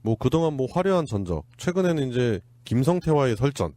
뭐 그동안 뭐 화려한 전적, 최근에는 이제 김성태와의 설전,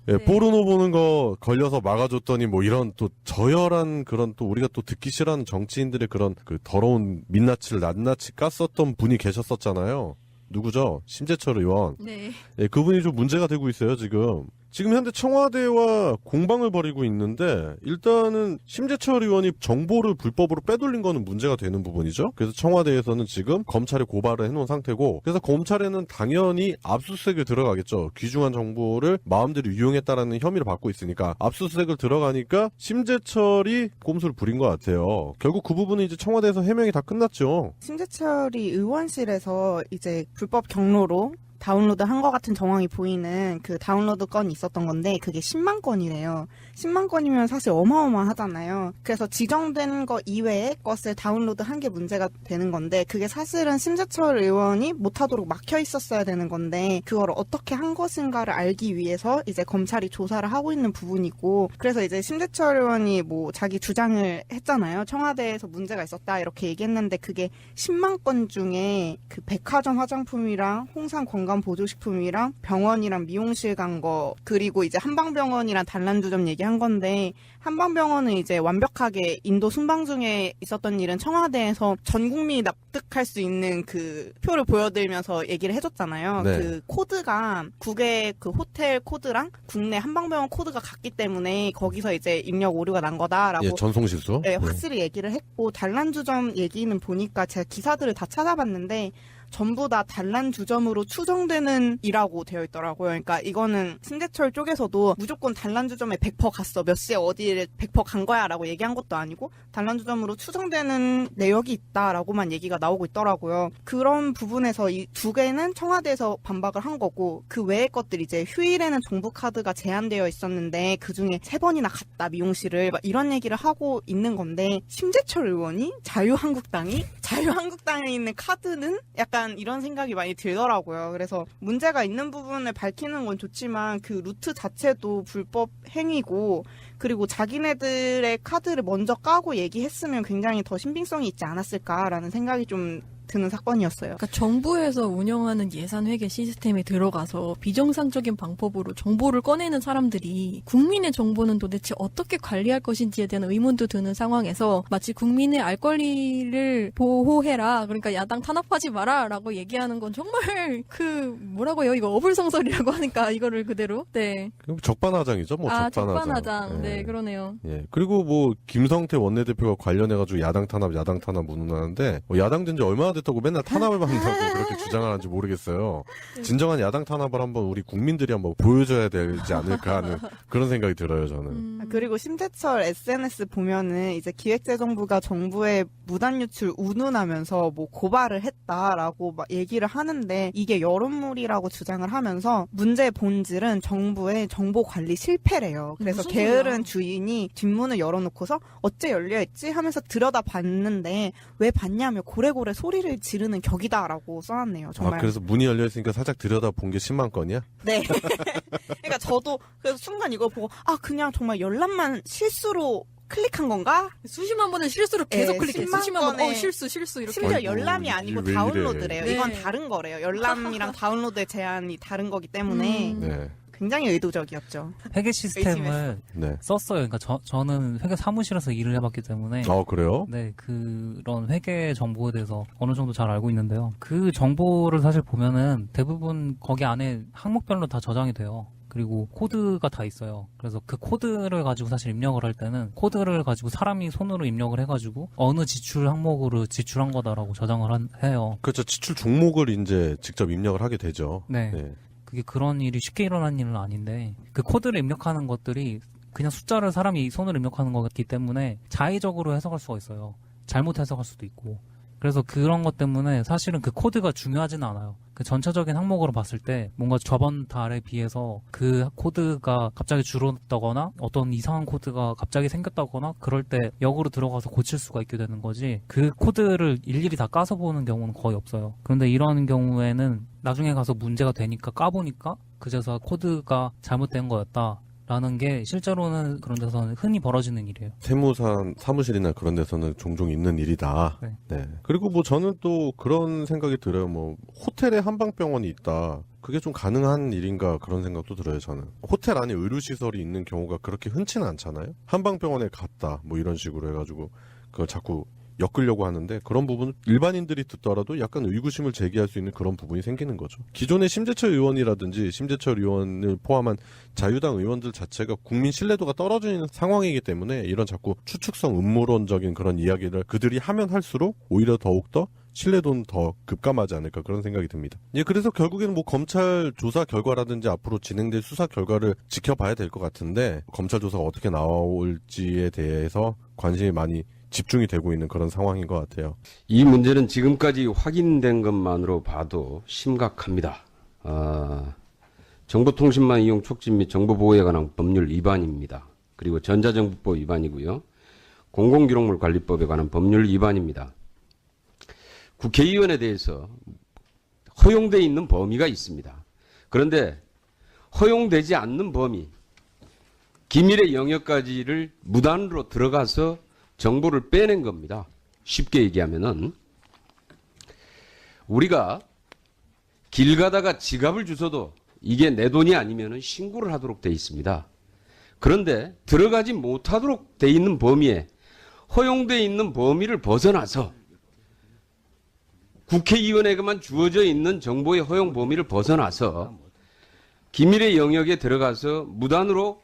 예, 네. 포르노 보는 거 걸려서 막아줬더니 뭐 이런 또 저열한 그런 또 우리가 또 듣기 싫어하는 정치인들의 그런 그 더러운 민낯을 낱낱이 깠었던 분이 계셨었잖아요. 누구죠? 심재철 의원. 네. 예, 그분이 좀 문제가 되고 있어요, 지금. 지금 현재 청와대와 공방을 벌이고 있는데 일단은 심재철 의원이 정보를 불법으로 빼돌린 거는 문제가 되는 부분이죠. 그래서 청와대에서는 지금 검찰에 고발을 해놓은 상태고 그래서 검찰에는 당연히 압수수색을 들어가겠죠. 귀중한 정보를 마음대로 이용했다라는 혐의를 받고 있으니까 압수수색을 들어가니까 심재철이 꼼수를 부린 것 같아요. 결국 그 부분은 이제 청와대에서 해명이 다 끝났죠. 심재철이 의원실에서 이제 불법 경로로 다운로드 한 것 같은 정황이 보이는 그 다운로드 건이 있었던 건데 그게 10만 건이래요. 10만 건이면 사실 어마어마하잖아요. 그래서 지정된 거 이외의 것을 다운로드 한 게 문제가 되는 건데 그게 사실은 심재철 의원이 못하도록 막혀 있었어야 되는 건데 그걸 어떻게 한 것인가를 알기 위해서 이제 검찰이 조사를 하고 있는 부분이고 그래서 이제 심재철 의원이 뭐 자기 주장을 했잖아요. 청와대에서 문제가 있었다 이렇게 얘기했는데 그게 10만 건 중에 그 백화점 화장품이랑 홍삼 건강 보조식품이랑 병원이랑 미용실 간 거 그리고 이제 한방병원이랑 단란주점 얘기한 건데 한방병원은 이제 완벽하게 인도 순방 중에 있었던 일은 청와대에서 전 국민이 납득할 수 있는 그 표를 보여드리면서 얘기를 해줬잖아요. 네. 그 코드가 국외 그 호텔 코드랑 국내 한방병원 코드가 같기 때문에 거기서 이제 입력 오류가 난 거다라고 예, 전송 실수. 네, 확실히 얘기를 했고 단란주점 얘기는 보니까 제가 기사들을 다 찾아봤는데 전부 다 단란주점으로 추정되는 이라고 되어 있더라고요. 그러니까 이거는 신재철 쪽에서도 무조건 단란주점에 100% 갔어. 몇 시에 어디를 100% 간 거야 라고 얘기한 것도 아니고 단란주점으로 추정되는 내역이 있다라고만 얘기가 나오고 있더라고요. 그런 부분에서 이 두 개는 청와대에서 반박을 한 거고 그 외의 것들 이제 휴일에는 정부카드가 제한되어 있었는데 그중에 3번이나 갔다 미용실을 막 이런 얘기를 하고 있는 건데 심재철 의원이 자유한국당에 있는 카드는 약간 이런 생각이 많이 들더라고요. 그래서 문제가 있는 부분을 밝히는 건 좋지만 그 루트 자체도 불법 행위고 그리고 자기네들의 카드를 먼저 까고 얘기했으면 굉장히 더 신빙성이 있지 않았을까라는 생각이 좀 드는 사건이었어요. 그러니까 정부에서 운영하는 예산 회계 시스템에 들어가서 비정상적인 방법으로 정보를 꺼내는 사람들이 국민의 정보는 도대체 어떻게 관리할 것인지에 대한 의문도 드는 상황에서 마치 국민의 알 권리를 보호해라. 그러니까 야당 탄압하지 마라 라고 얘기하는 건 정말 그 뭐라고 해요? 이거 어불성설이라고 하니까 이거를 그대로. 네. 적반하장이죠, 뭐 적반하장. 적반하장. 예. 네, 그러네요. 예. 그리고 뭐 김성태 원내대표가 관련해가지고 야당 탄압 문운하는데 뭐 야당 된 지 얼마나 됐다고 맨날 탄압을 받는다고 그렇게 주장을 하는지 모르겠어요. 진정한 야당 탄압을 한번 우리 국민들이 한번 보여줘야 되지 않을까 하는 그런 생각이 들어요, 저는. 그리고 심재철 SNS 보면은 이제 기획재정부가 정부의 무단 유출 운운하면서 뭐 고발을 했다라고 막 얘기를 하는데 이게 여론물이라고 주장을 하면서 문제의 본질은 정부의 정보 관리 실패래요. 그래서 무슨 게으른 소리야. 주인이 뒷문을 열어놓고서 어째 열려있지 하면서 들여다 봤는데 왜 봤냐며 고래고래 소리를 지르는 격이다라고 써놨네요. 정말. 아, 그래서 문이 열려있으니까 살짝 들여다 본 게 10만 건이야? 네. 그러니까 저도 그래서 순간 이거 보고 그냥 정말 열람만 실수로 클릭한 건가? 수십만 번을 실수로 계속 네, 클릭해. 10만 수십만 번. 건에 실수 이렇게. 심지어 아이고, 열람이 아니고 이게 왜 다운로드래요. 이래. 이건 네. 다른 거래요. 열람이랑 다운로드의 제한이 다른 거기 때문에 네. 굉장히 의도적이었죠. 회계 의심했어. 시스템을 네. 썼어요. 그러니까 저는 회계 사무실에서 일을 해봤기 때문에 그래요? 네, 그런 회계 정보에 대해서 어느 정도 잘 알고 있는데요. 그 정보를 사실 보면은 대부분 거기 안에 항목별로 다 저장이 돼요. 그리고 코드가 다 있어요. 그래서 그 코드를 가지고 사실 입력을 할 때는 코드를 가지고 사람이 손으로 입력을 해가지고 어느 지출 항목으로 지출한 거다라고 저장을 해요. 그렇죠. 지출 종목을 이제 직접 입력을 하게 되죠. 네. 네. 그게 그런 일이 쉽게 일어나는 일은 아닌데 그 코드를 입력하는 것들이 그냥 숫자를 사람이 손으로 입력하는 거기 때문에 자의적으로 해석할 수가 있어요. 잘못 해석할 수도 있고. 그래서 그런 것 때문에 사실은 그 코드가 중요하지는 않아요. 그 전체적인 항목으로 봤을 때 뭔가 저번 달에 비해서 그 코드가 갑자기 줄었다거나 어떤 이상한 코드가 갑자기 생겼다거나 그럴 때 역으로 들어가서 고칠 수가 있게 되는 거지 그 코드를 일일이 다 까서 보는 경우는 거의 없어요. 그런데 이런 경우에는 나중에 가서 문제가 되니까 까보니까 그제서 코드가 잘못된 거였다. 라는 게 실제로는 그런 데서는 흔히 벌어지는 일이에요. 사무실이나 그런 데서는 종종 있는 일이다. 네. 네. 그리고 뭐 저는 또 그런 생각이 들어요. 뭐 호텔에 한방병원이 있다. 그게 좀 가능한 일인가 그런 생각도 들어요. 저는 호텔 안에 의료시설이 있는 경우가 그렇게 흔치는 않잖아요. 한방병원에 갔다 뭐 이런 식으로 해가지고 그걸 자꾸 엮으려고 하는데 그런 부분은 일반인들이 듣더라도 약간 의구심을 제기할 수 있는 그런 부분이 생기는 거죠. 기존의 심재철 의원이라든지 심재철 의원을 포함한 자유당 의원들 자체가 국민 신뢰도가 떨어지는 상황이기 때문에 이런 자꾸 추측성 음모론적인 그런 이야기를 그들이 하면 할수록 오히려 더욱더 신뢰도는 더 급감하지 않을까 그런 생각이 듭니다. 예, 그래서 결국에는 뭐 검찰 조사 결과라든지 앞으로 진행될 수사 결과를 지켜봐야 될 것 같은데 검찰 조사가 어떻게 나올지에 대해서 관심이 많이 집중이 되고 있는 그런 상황인 것 같아요. 이 문제는 지금까지 확인된 것만으로 봐도 심각합니다. 정보통신망 이용 촉진 및 정보보호에 관한 법률 위반입니다. 그리고 전자정보법 위반이고요. 공공기록물관리법에 관한 법률 위반입니다. 국회의원에 대해서 허용되어 있는 범위가 있습니다. 그런데 허용되지 않는 범위, 기밀의 영역까지를 무단으로 들어가서 정보를 빼낸 겁니다. 쉽게 얘기하면은 우리가 길 가다가 지갑을 주워도 이게 내 돈이 아니면은 신고를 하도록 돼 있습니다. 그런데 들어가지 못하도록 돼 있는 범위에 허용돼 있는 범위를 벗어나서 국회의원에게만 주어져 있는 정보의 허용 범위를 벗어나서 기밀의 영역에 들어가서 무단으로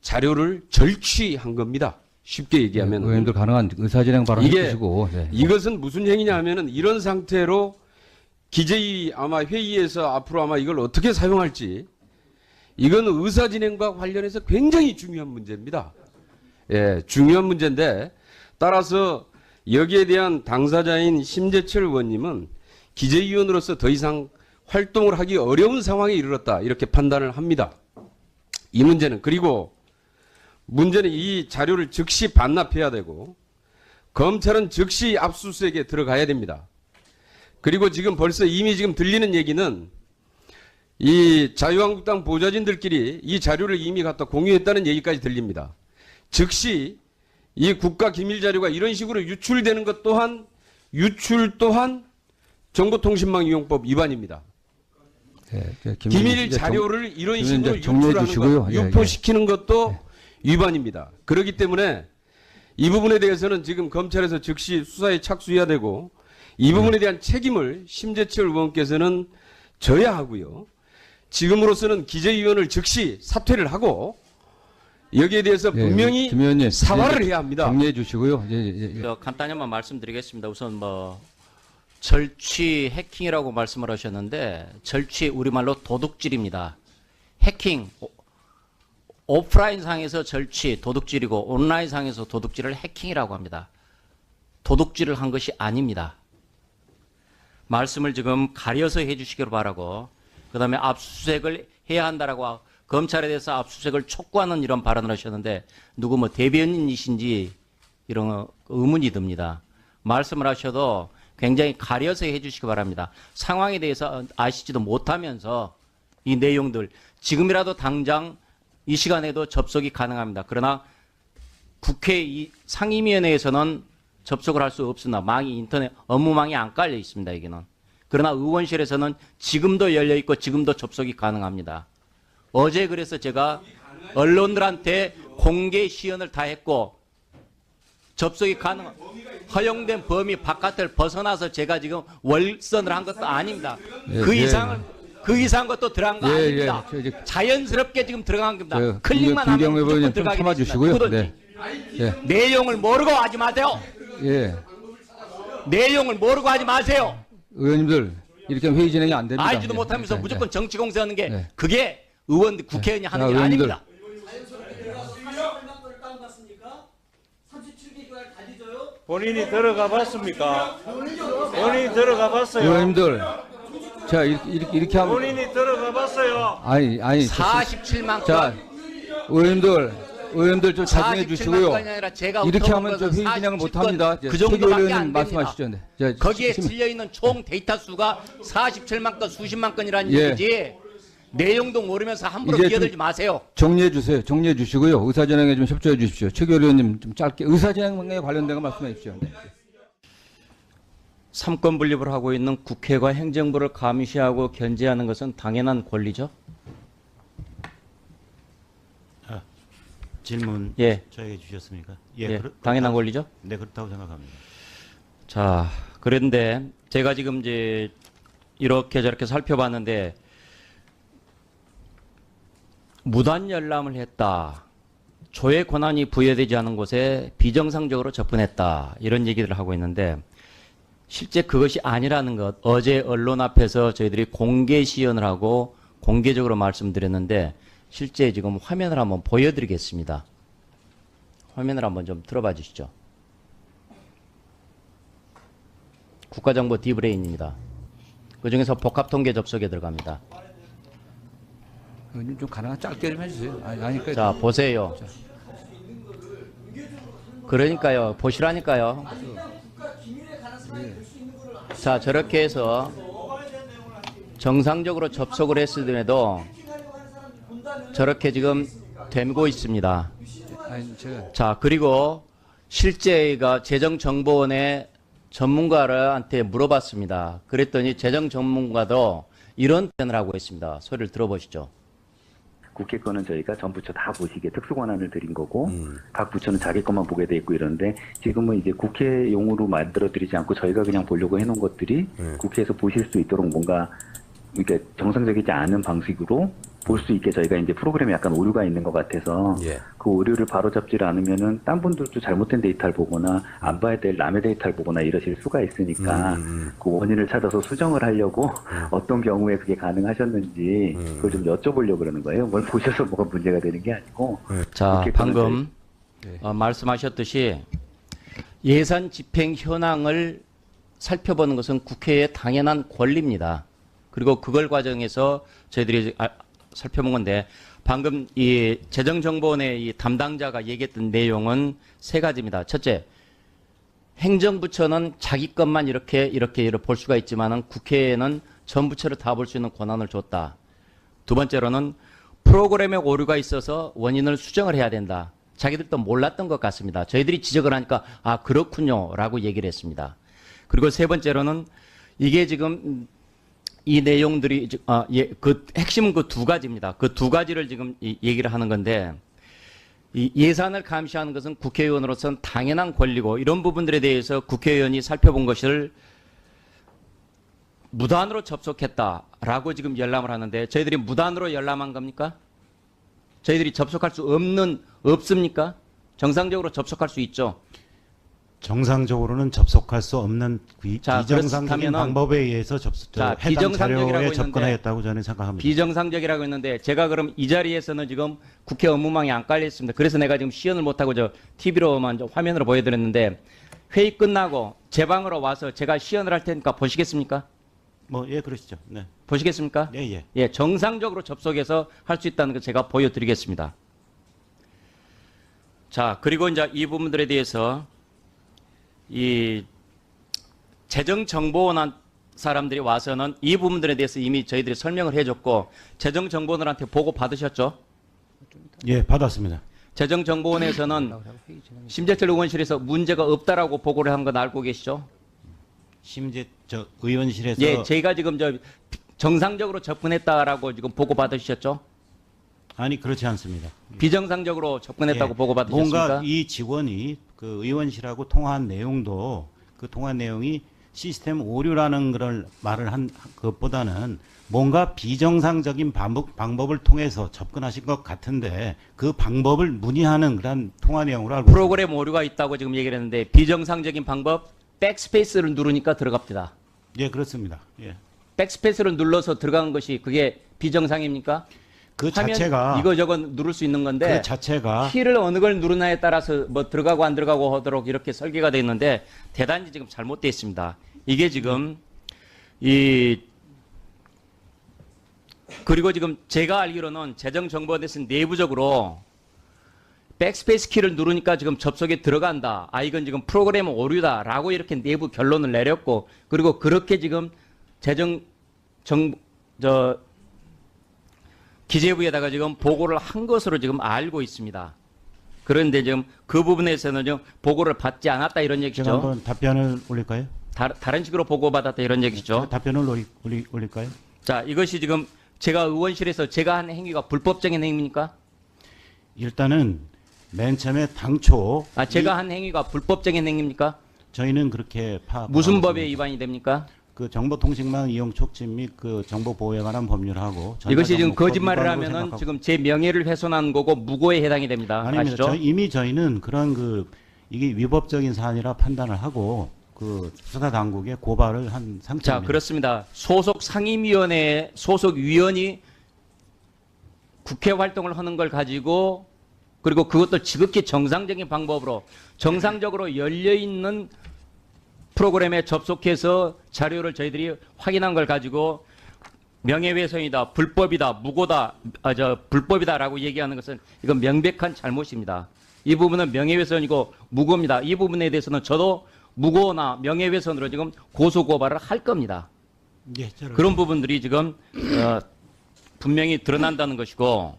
자료를 절취한 겁니다. 쉽게 얘기하면 의원님들 가능한 의사진행 발언 이게 해주시고 이것은 무슨 행위냐 하면은 이런 상태로 기재위 아마 회의에서 앞으로 아마 이걸 어떻게 사용할지 이건 의사진행과 관련해서 굉장히 중요한 문제입니다. 예, 중요한 문제인데 따라서 여기에 대한 당사자인 심재철 의원님은 기재위원으로서 더 이상 활동을 하기 어려운 상황에 이르렀다 이렇게 판단을 합니다. 이 문제는 그리고 문제는 이 자료를 즉시 반납해야 되고 검찰은 즉시 압수수색에 들어가야 됩니다. 그리고 지금 벌써 이미 지금 들리는 얘기는 이 자유한국당 보좌진들끼리 이 자료를 이미 갖다 공유했다는 얘기까지 들립니다. 즉시 이 국가기밀자료가 이런 식으로 유출되는 것 또한 유출 또한 정보통신망이용법 위반입니다. 기밀 자료를 이런 식으로 유출하는 것, 유포시키는 것도 위반입니다. 그렇기 때문에 이 부분에 대해서는 지금 검찰에서 즉시 수사에 착수해야 되고 이 부분에 대한 책임을 심재철 의원께서는 져야 하고요. 지금으로서는 기재위원을 즉시 사퇴를 하고 여기에 대해서 분명히 사과를 해야 합니다. 정리해 주시고요. 간단히 한번 말씀드리겠습니다. 우선 뭐 절취, 해킹이라고 말씀을 하셨는데 절취 우리말로 도둑질입니다. 해킹, 오프라인 상에서 절취, 도둑질이고 온라인 상에서 도둑질을 해킹이라고 합니다. 도둑질을 한 것이 아닙니다. 말씀을 지금 가려서 해주시기를 바라고 그 다음에 압수수색을 해야 한다라고 검찰에 대해서 압수수색을 촉구하는 이런 발언을 하셨는데 누구 뭐 대변인이신지 이런 의문이 듭니다. 말씀을 하셔도 굉장히 가려서 해주시기 바랍니다. 상황에 대해서 아시지도 못하면서 이 내용들 지금이라도 당장 이 시간에도 접속이 가능합니다. 그러나 국회 이 상임위원회에서는 접속을 할 수 없습니다. 망이 인터넷 업무망이 안 깔려 있습니다. 여기는. 그러나 의원실에서는 지금도 열려 있고 지금도 접속이 가능합니다. 어제 그래서 제가 언론들한테 공개 시연을 다 했고 접속이 허용된 범위 바깥을 벗어나서 제가 지금 월선을 한 것도 아닙니다. 그 이상 것도 들어간 거 아닙니다. 자연스럽게 지금 들어간 겁니다. 클릭만 하면 무조건 들어가게 참아주시고요. 내용을 모르고 하지 마세요. 내용을 모르고 하지 마세요. 의원님들 이렇게 회의 진행이 안 됩니다. 알지도 못하면서 무조건 정치 공세하는 게 그게 의원들 국회의원이 하는 일 아닙니다. 본인이 들어가 봤습니까? 본인이 들어가 봤어요. 의원님들 자 이렇게 하면 본인이 들어가 봤어요. 아니 47만 자 의원님들 좀 자중해 주시고요. 이렇게 하면 좀 회의 진행을 못 합니다. 그 정도밖에 안 됩니다. 말씀하시죠. 거기에 실려 있는 총 데이터 수가 47만 건, 수십만 건이라는 얘기지. 내용도 모르면서 함부로 이제 끼어들지 좀 마세요. 정리해 주세요. 정리해 주시고요. 의사진행에 좀 협조해 주십시오. 최규 의원님 좀 짧게 의사진행에 관련된 거 말씀해 주십시오. 네. 삼권 분립을 하고 있는 국회가 행정부를 감시하고 견제하는 것은 당연한 권리죠. 질문 예. 저에게 주셨습니까? 예, 당연한 권리죠. 네, 그렇다고 생각합니다. 자, 그런데 제가 지금 이제 이렇게 저렇게 살펴봤는데 무단 열람을 했다. 조회 권한이 부여되지 않은 곳에 비정상적으로 접근했다. 이런 얘기들을 하고 있는데 실제 그것이 아니라는 것 어제 언론 앞에서 저희들이 공개 시연을 하고 공개적으로 말씀드렸는데 실제 지금 화면을 한번 보여드리겠습니다. 화면을 한번 좀 들어봐 주시죠. 국가정보 디브레인입니다. 그중에서 복합통계 접속에 들어갑니다. 의원님 좀 가능한 짧게 좀 해주세요. 아니, 자, 보세요. 그러니까요. 보시라니까요. 자, 저렇게 해서 정상적으로 접속을 했음에도 저렇게 지금 되고 있습니다. 아니, 제가 자, 그리고 실제가 재정정보원의 전문가한테 물어봤습니다. 그랬더니 재정전문가도 이런 표현을 하고 있습니다. 소리를 들어보시죠. 국회 거는 저희가 전 부처 다 보시기에 특수 권한을 드린 거고 각 부처는 자기 것만 보게 돼 있고 이러는데 지금은 이제 국회용으로 만들어 드리지 않고 저희가 그냥 보려고 해놓은 것들이 국회에서 보실 수 있도록 뭔가 이렇게 정상적이지 않은 방식으로 볼 수 있게 저희가 이제 프로그램에 약간 오류가 있는 것 같아서 그 오류를 바로잡지를 않으면은 딴 분들도 잘못된 데이터를 보거나 안 봐야 될 남의 데이터를 보거나 이러실 수가 있으니까 그 원인을 찾아서 수정을 하려고 어떤 경우에 그게 가능하셨는지 그걸 좀 여쭤보려고 그러는 거예요. 뭘 보셔서 뭐가 문제가 되는 게 아니고. 자, 방금 말씀하셨듯이 예산 집행 현황을 살펴보는 것은 국회의 당연한 권리입니다. 그리고 그걸 과정에서 저희들이 살펴본 건데 방금 이 재정정보원의 이 담당자가 얘기했던 내용은 세 가지입니다. 첫째, 행정부처는 자기 것만 이렇게 볼 수가 있지만은 국회에는 전 부처를 다 볼 수 있는 권한을 줬다. 두 번째로는 프로그램에 오류가 있어서 원인을 수정을 해야 된다. 자기들도 몰랐던 것 같습니다. 저희들이 지적을 하니까 아 그렇군요라고 얘기를 했습니다. 그리고 세 번째로는 이게 지금 이 내용들이 그 핵심은 그 두 가지입니다. 그 두 가지를 지금 얘기를 하는 건데 이 예산을 감시하는 것은 국회의원으로서는 당연한 권리고 이런 부분들에 대해서 국회의원이 살펴본 것을 무단으로 접속했다라고 지금 열람을 하는데 저희들이 무단으로 열람한 겁니까? 저희들이 접속할 수 없습니까? 정상적으로 접속할 수 있죠. 정상적으로는 접속할 수 없는 자, 비정상적인 그렇다면은- 방법에 의해서 해당 비정상적이라고 자료에 했는데 접근하였다고 저는 생각합니다. 비정상적이라고 했는데 제가 그럼 이 자리에서는 지금 국회 업무망이 안 깔려 있습니다. 그래서 내가 지금 시연을 못하고 저 TV로만 화면으로 보여드렸는데 회의 끝나고 제 방으로 와서 제가 시연을 할 테니까 보시겠습니까? 예, 그러시죠. 네. 보시겠습니까? 예. 예, 정상적으로 접속해서 할 수 있다는 거 제가 보여드리겠습니다. 자, 그리고 이제 이 부분들에 대해서 이 재정정보원 사람들이 와서는 이 부분들에 대해서 이미 저희들이 설명을 해줬고 재정정보원한테 보고 받으셨죠? 예, 받았습니다. 재정정보원에서는 심재철 의원실에서 문제가 없다라고 보고를 한 건 알고 계시죠? 저 의원실에서 예, 저희가 지금 저 정상적으로 접근했다라고 지금 보고 받으셨죠? 아니 그렇지 않습니다. 비정상적으로 접근했다고 예, 보고 받으셨습니까? 뭔가 이 직원이 그 의원실하고 통화한 내용도 그 통화 내용이 시스템 오류라는 그런 말을 한 것보다는 뭔가 비정상적인 방법을 통해서 접근하신 것 같은데 그 방법을 문의하는 그런 통화 내용으로 알고 프로그램 오류가 있다고 지금 얘기를 했는데 비정상적인 방법 백스페이스를 누르니까 들어갑니다. 예, 그렇습니다. 예. 백스페이스를 눌러서 들어간 것이 그게 비정상입니까? 그 하면 자체가 이거 저거 누를 수 있는 건데 그 자체가 키를 어느 걸 누르냐에 따라서 뭐 들어가고 안 들어가고 하도록 이렇게 설계가 되어 있는데 대단히 지금 잘못되어 있습니다. 이게 지금 그리고 지금 제가 알기로는 재정정보원에서 내부적으로 백스페이스 키를 누르니까 지금 접속에 들어간다. 아 이건 지금 프로그램 오류다라고 이렇게 내부 결론을 내렸고 그리고 그렇게 지금 기재부에다가 지금 보고를 한 것으로 지금 알고 있습니다. 그런데 지금 그 부분에서는 좀 보고를 받지 않았다 이런 제가 얘기죠. 한번 답변을 올릴까요? 다른 식으로 보고받았다 이런 얘기죠. 답변을 올릴까요? 자, 이것이 지금 제가 의원실에서 제가 한 행위가 불법적인 행위입니까? 일단은 맨 처음에 당초 제가 한 행위가 불법적인 행위입니까? 저희는 그렇게 무슨 법에 위반이 됩니까? 그 정보통신망 이용 촉진 및 그 정보 보호에 관한 법률하고 이것이 지금 전자정보법 거짓말을 위반으로 하면은 생각하고- 지금 제 명예를 훼손한 거고 무고에 해당이 됩니다. 아닙니다. 아시죠? 이미 저희는 그런 이게 위법적인 사안이라 판단을 하고 그 수사 당국에 고발을 한 상태입니다. 자, 그렇습니다. 소속 상임위원회 소속 위원이 국회 활동을 하는 걸 가지고 그리고 그것도 지극히 정상적인 방법으로 정상적으로 열려 있는 프로그램에 접속해서 자료를 저희들이 확인한 걸 가지고 명예훼손이다, 불법이다, 무고다, 불법이다라고 얘기하는 것은 이건 명백한 잘못입니다. 이 부분은 명예훼손이고 무고입니다. 이 부분에 대해서는 저도 무고나 명예훼손으로 지금 고소고발을 할 겁니다. 예, 그런 부분들이 지금 분명히 드러난다는 것이고,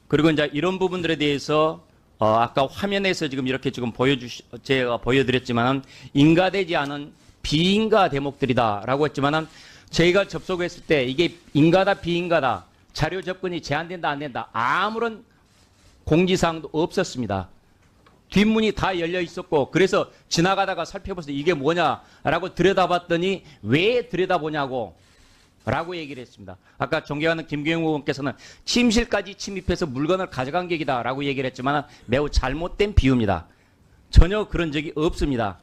그리고 이제 이런 부분들에 대해서 아까 화면에서 지금 이렇게 지금 제가 보여드렸지만은 인가되지 않은 비인가 대목들이다라고 했지만은 저희가 접속했을 때 이게 인가다 비인가다 자료 접근이 제한된다 안 된다 아무런 공지사항도 없었습니다. 뒷문이 다 열려 있었고 그래서 지나가다가 살펴보세요. 이게 뭐냐라고 들여다봤더니 왜 들여다보냐고 라고 얘기를 했습니다. 아까 존경하는 김경영 의원께서는 침실까지 침입해서 물건을 가져간 격이다 라고 얘기를 했지만 매우 잘못된 비유입니다. 전혀 그런 적이 없습니다.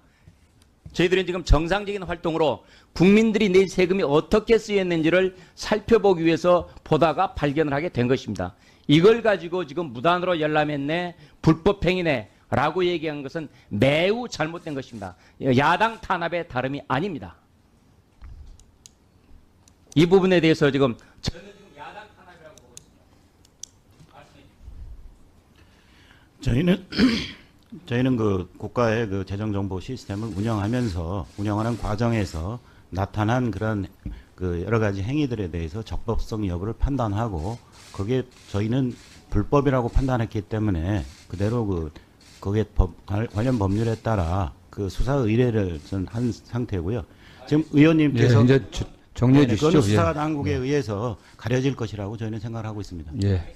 저희들은 지금 정상적인 활동으로 국민들이 낸 세금이 어떻게 쓰였는지를 살펴보기 위해서 보다가 발견을 하게 된 것입니다. 이걸 가지고 지금 무단으로 열람했네, 불법행위네 라고 얘기한 것은 매우 잘못된 것입니다. 야당 탄압의 다름이 아닙니다. 이 부분에 대해서 지금 저는 지금 야당 탄압이라고 보고 있습니다. 저희는 그 국가의 그 재정정보 시스템을 운영하는 과정에서 나타난 그런 그 여러 가지 행위들에 대해서 적법성 여부를 판단하고 거기에 저희는 불법이라고 판단했기 때문에 그대로 거기에 관련 법률에 따라 그 수사 의뢰를 전 한 상태고요. 지금 의원님께서 이제 정리해 주시죠. 그건 수사 당국에 의해서 가려질 것이라고 저희는 생각을 하고 있습니다. 예.